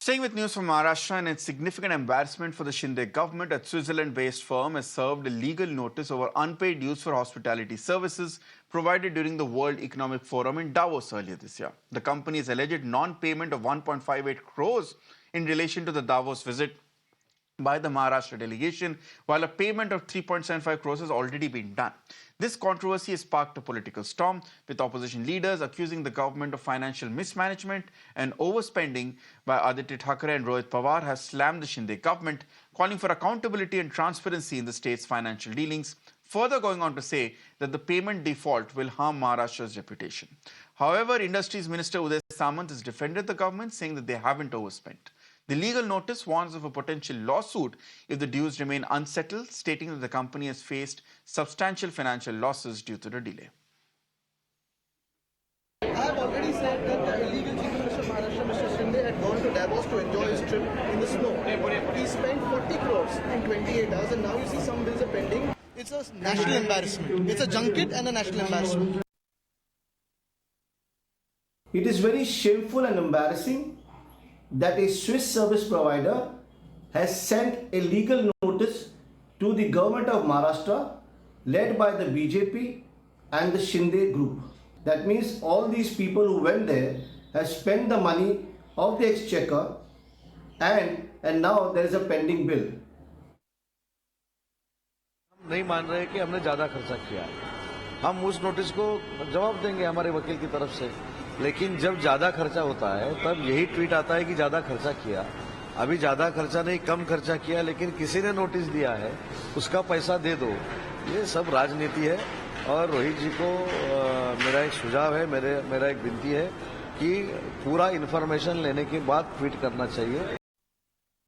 Staying with news from Maharashtra, and it's significant embarrassment for the Shinde government, a Switzerland-based firm has served a legal notice over unpaid dues for hospitality services provided during the World Economic Forum in Davos earlier this year. The company's alleged non-payment of 1.58 crores in relation to the Davos visit by the Maharashtra delegation, while a payment of 3.75 crores has already been done. This controversy has sparked a political storm, with opposition leaders accusing the government of financial mismanagement and overspending, while Aditya Thackeray and Rohit Pawar have slammed the Shinde government, calling for accountability and transparency in the state's financial dealings, further going on to say that the payment default will harm Maharashtra's reputation. However, Industries Minister Uday Samant has defended the government, saying that they haven't overspent. The legal notice warns of a potential lawsuit if the dues remain unsettled, stating that the company has faced substantial financial losses due to the delay. I have already said that the illegal Chief Minister of Maharashtra, Mr. Shinde, had gone to Davos to enjoy his trip in the snow. He spent 40 crores in 28 hours, and now you see some bills are pending. It's a national embarrassment. It's a junket and a national embarrassment. It is very shameful and embarrassing that a Swiss service provider has sent a legal notice to the government of Maharashtra led by the BJP and the Shinde group. That means all these people who went there have spent the money of the exchequer and now there is a pending bill. नहीं मान रहे कि हमने ज्यादा खर्चा किया। हम उस नोटिस को जवाब देंगे हमारे वकील की तरफ से, लेकिन जब ज्यादा खर्चा होता है तब यही ट्वीट आता है कि ज्यादा खर्चा किया। अभी ज्यादा खर्चा नहीं, कम खर्चा किया, लेकिन किसी ने नोटिस दिया है उसका पैसा दे दो। ये सब राजनीति है। और रोहित जी को मेरा एक सुझाव है, मेरा एक विनती है कि पूरा इन्फॉर्मेशन लेने के बाद ट्वीट करना चाहिए।